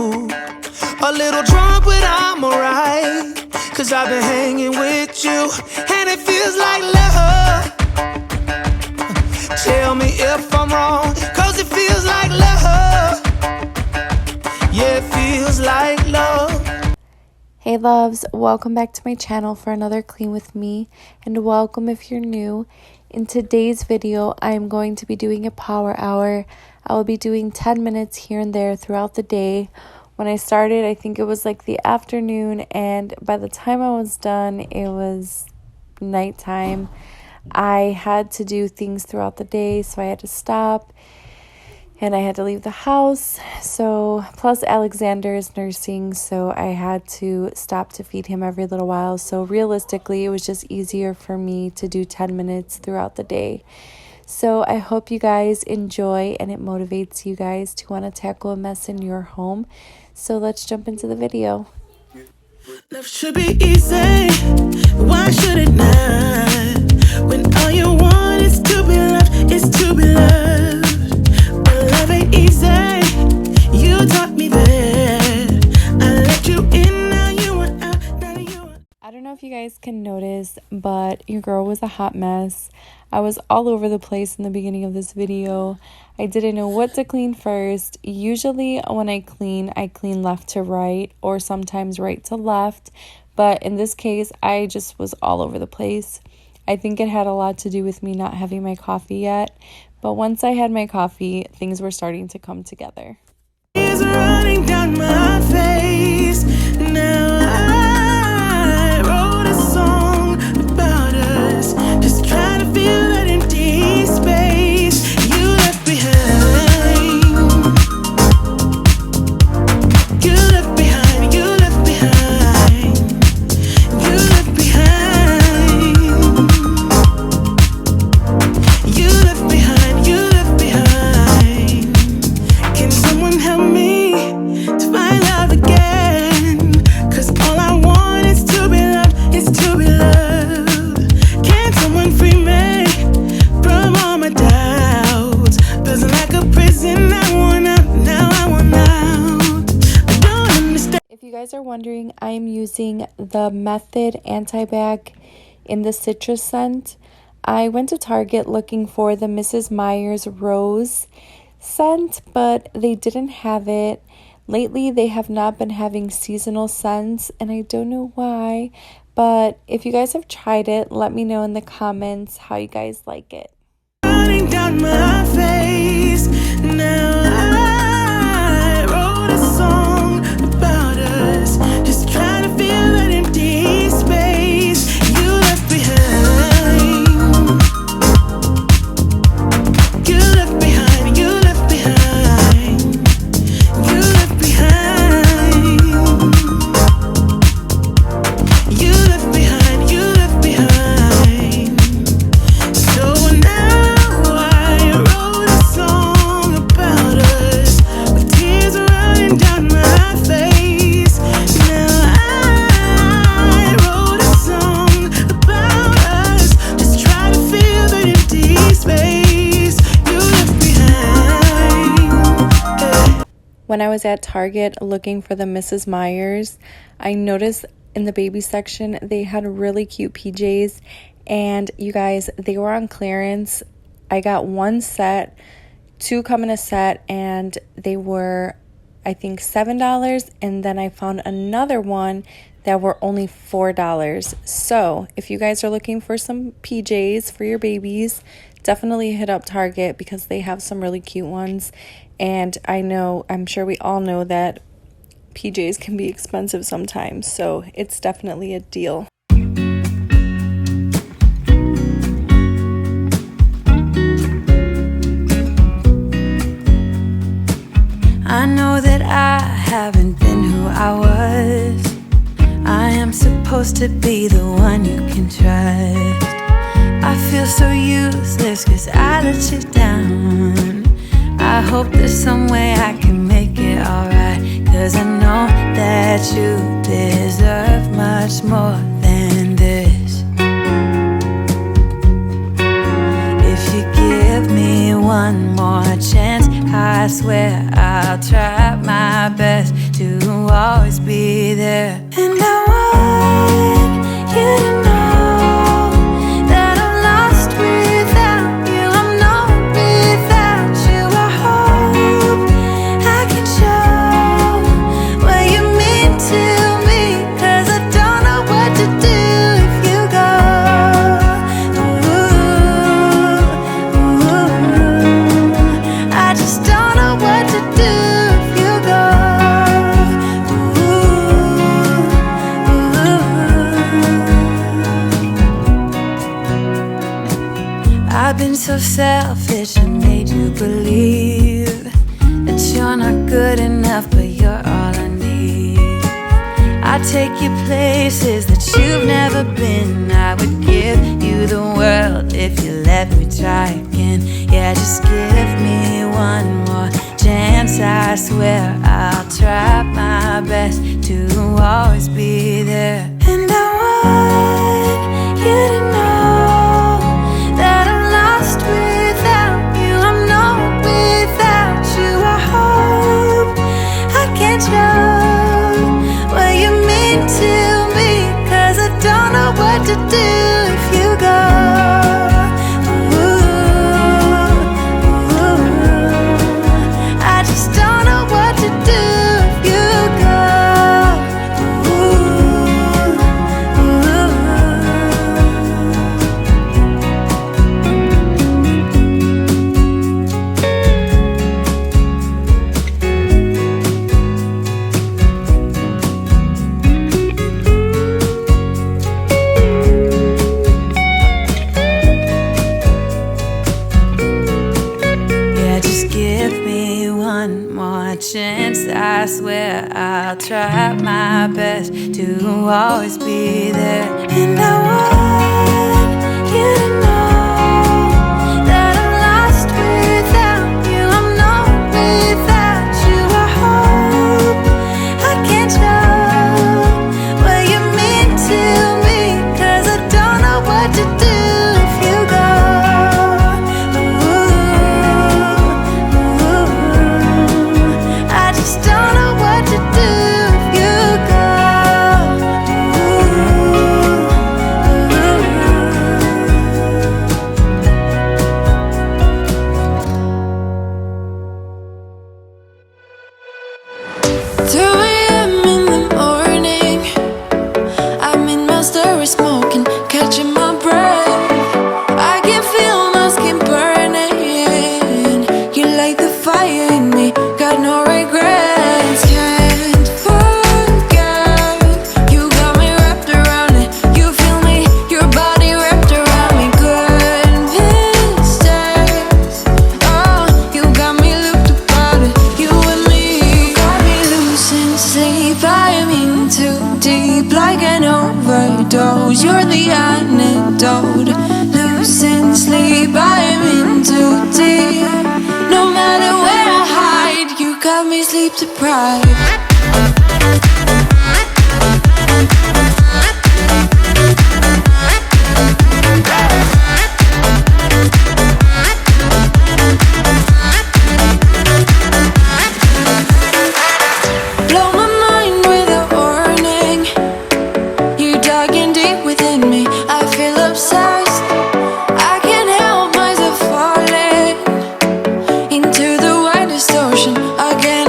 you. A little drunk, but I'm alright, 'cause I've been hanging with you, and it feels like love. Tell me if I'm wrong, 'cause it feels like love. Yeah, it feels like love. Hey loves, welcome back to my channel for another clean with me, and welcome if you're new. In today's video, I am going to be doing a power hour. I will be doing 10 minutes here and there throughout the day. When I started, I think it was like the afternoon, and by the time I was done, it was nighttime. I had to do things throughout the day, so I had to stop and I had to leave the house. So plus Alexander is nursing, so I had to stop to feed him every little while. So realistically, it was just easier for me to do 10 minutes throughout the day. So I hope you guys enjoy and it motivates you guys to want to tackle a mess in your home. So let's jump into the video. Love should be easy, why should it not? When all you want is to be loved, is to be loved. But love ain't easy, you taught me that. I let you in, now you want out, now you want. I don't know if you guys can notice, but your girl was a hot mess. I was all over the place in the beginning of this video. I didn't know what to clean first. Usually when I clean left to right or sometimes right to left. But in this case, I just was all over the place. I think it had a lot to do with me not having my coffee yet. But once I had my coffee, things were starting to come together. Tears running down my face. Now I wrote a song about us, just trying to fill that empty space you left behind. You left behind, you left behind, you left behind. You left behind, you left behind. Can someone help me to find love again? 'Cause all I want is to be loved, is to be loved. Can someone free me from all my doubts? Feels like a prison, I want out, now I want out. I don't understand. If you guys are wondering, I am using the Method Anti-Bac in the citrus scent. I went to Target looking for the Mrs. Meyer's Rose scent, but they didn't have it. Lately, they have not been having seasonal scents, and I don't know why. But if you guys have tried it, let me know in the comments how you guys like it. Running down my face. Now I wrote a song about us, just trying to fill that empty space you left behind. You left behind, you left behind, you left behind. You left behind, you left behind. So now I wrote a song about us, with tears running down my face. Now I wrote a song about us, just trying to fill the empty space you left behind. When I was at Target looking for the Mrs. Meyer's, I noticed in the baby section they had really cute PJs, and you guys, they were on clearance. I got one set, two come in a set, and they were, I think, $7, and then I found another one that were only $4. So if you guys are looking for some PJs for your babies, definitely hit up Target because they have some really cute ones. And I'm sure we all know that PJs can be expensive sometimes, so it's definitely a deal. I know that I haven't been who I was. I am supposed to be the one you can trust. I feel so useless 'cause I let you down. I hope there's some way I can make it alright, 'cause I know that you deserve much more than this. If you give me one more chance, I swear I'll try my best to selfish and made you believe that you're not good enough, but you're all I need. I'd take you places that you've never been. I would give you the world if you let me try again. Yeah, just give me one more chance. I swear I'll try my best to always be there. And I want you to know that I'm lost without you. I'm not without you. I hope I can show what you mean to me, 'cause I don't know what to do if you go. I just don't know what to do if you go. Yeah, just give me one more chance. I swear I'll try my best to always be there. And I want you to know that I'm lost without you. I'm not without you. I hope I can show what you mean to me, 'cause I don't know what to do if you go. I just don't know what to do if you go. You're the antidote. Losing sleep, I am in too deep. No matter where I hide, you got me sleep deprived. Blow my mind with a warning. You digging deep within me. I feel obsessed. I can't help myself falling into the widest ocean again.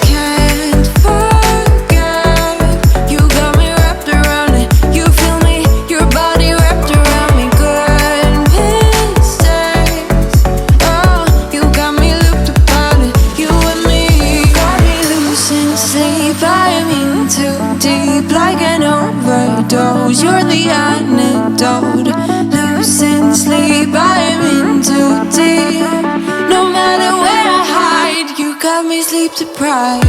Can't forget. You got me wrapped around it. You feel me, your body wrapped around me. Good mistakes. Oh, you got me looped about it. You and me got me losing sleep. I am in too deep, like an overdose. You're the antidote. Losing sleep, I am in too deep. No matter where I hide, you got me sleep deprived.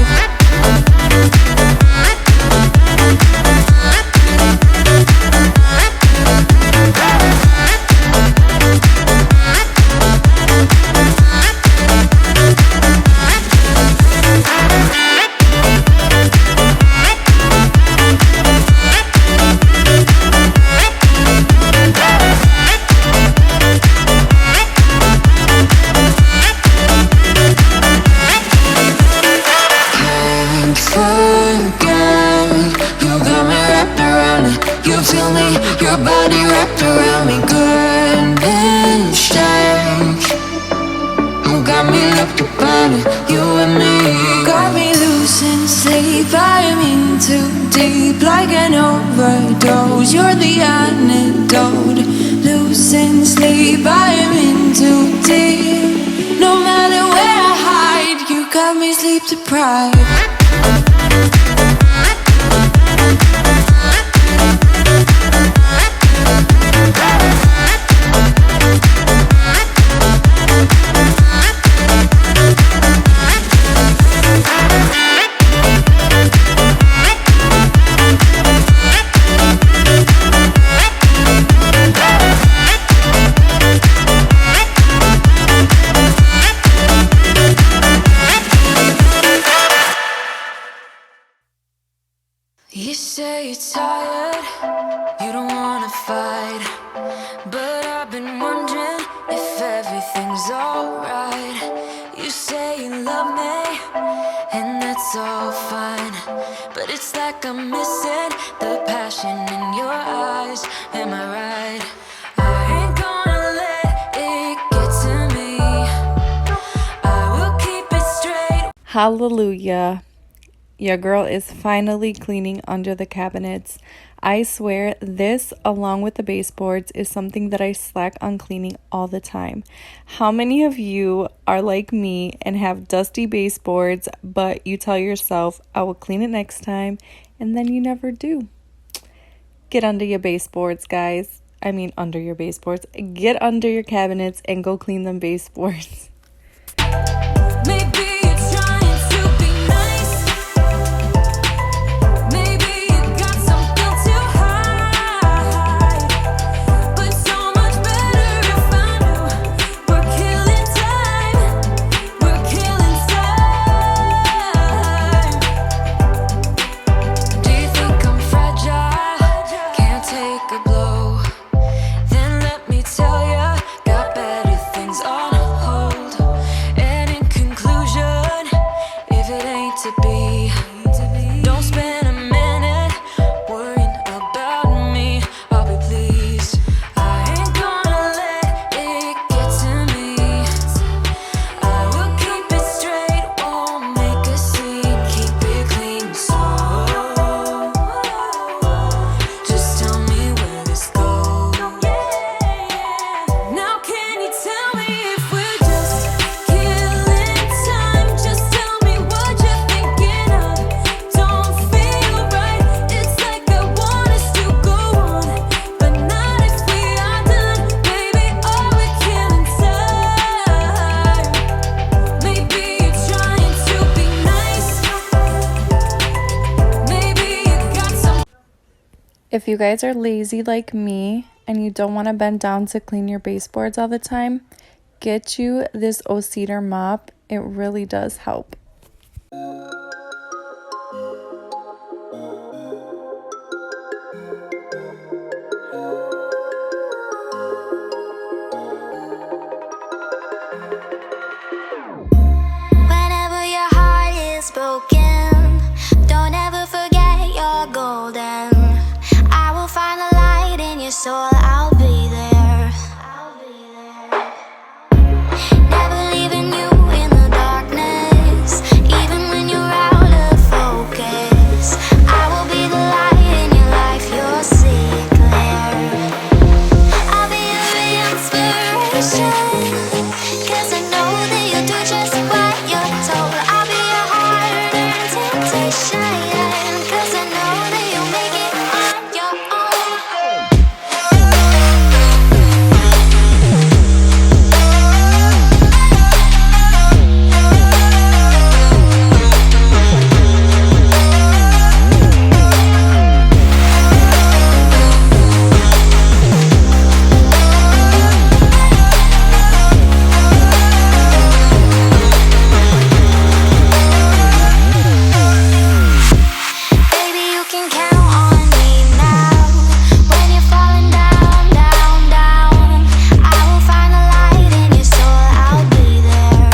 Your body wrapped around me. Goodness sake. You got me looked upon it. You and me got me losing sleep. I am in too deep, like an overdose. You're the antidote. Losing sleep. I am in too deep. No matter where I hide, you got me sleep deprived. You say you're tired, you don't wanna fight, but I've been wondering if everything's alright. You say you love me, and that's all fine, but it's like I'm missing the passion in your eyes. Am I right? I ain't gonna let it get to me. I will keep it straight. Hallelujah. Your girl is finally cleaning under the cabinets. I swear this, along with the baseboards, is something that I slack on cleaning all the time. How many of you are like me and have dusty baseboards, but you tell yourself, I will clean it next time, and then you never do? Get under your baseboards, guys. I mean, under your baseboards. Get under your cabinets and go clean them baseboards. Maybe you're trying to be nice. Maybe you got something to hide. But so much better if I knew. We're killing time. We're killing time. Do you think I'm fragile? Can't take a blow. Then let me tell ya, got better things on hold. And in conclusion, if it ain't to be, don't spend a minute worrying about me. I'll be pleased. I ain't gonna let it get to me. I will keep it straight, won't make a scene, keep it clean. So just tell me where this goes. Now can you tell me if we're just killing time? Just tell me what you're thinking of. Don't feel right. It's like I want us to go on, but not if we are done. Baby, are we killing time? Maybe you're trying to be nice. Maybe you got some. If you guys are lazy like me and you don't want to bend down to clean your baseboards all the time, get you this O-Cedar mop. It really does help. Whenever your heart is broken, don't ever forget you're golden. I will find the light in your soul, I'll be there. Never leaving you in the darkness, even when you're out of focus. I will be the light in your life, you'll see it clear. I'll be your inspiration, 'cause I know that you'll do just what you're told. I'll be your heart and temptation, 'cause I know that you'll make it on your own. Baby, you can count on me now. When you're falling down, down, down, I will find the light in your soul, I'll be there.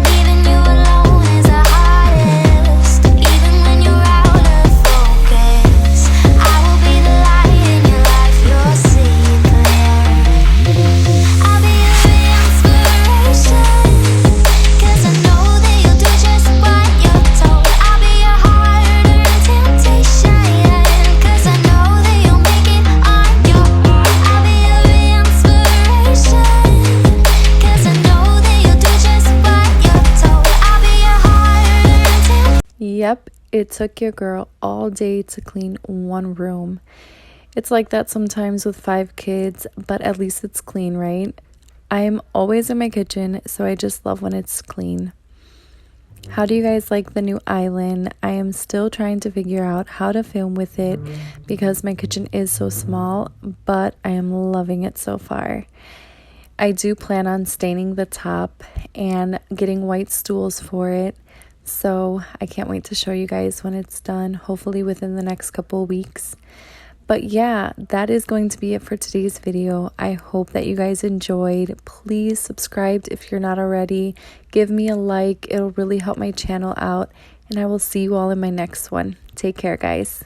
Leaving you alone is the hardest, even when you're out of focus. I will be the light in your life, you'll see it clear. I'll be your inspiration, 'cause I know that you'll do just what you're told. I'll be your heart and temptation, 'cause I know that you'll make it on your own. I'll be your inspiration, 'cause I know that you'll do just what you're told. I'll be your heart and temptation. Yep, it took your girl all day to clean one room. It's like that sometimes with 5 kids, but at least it's clean, right? I am always in my kitchen, so I just love when it's clean. How do you guys like the new island? I am still trying to figure out how to film with it because my kitchen is so small, but I am loving it so far. I do plan on staining the top and getting white stools for it. So I can't wait to show you guys when it's done, hopefully within the next couple weeks. But yeah, that is going to be it for today's video. I hope that you guys enjoyed. Please subscribe if you're not already. Give me a like. It'll really help my channel out. And I will see you all in my next one. Take care, guys.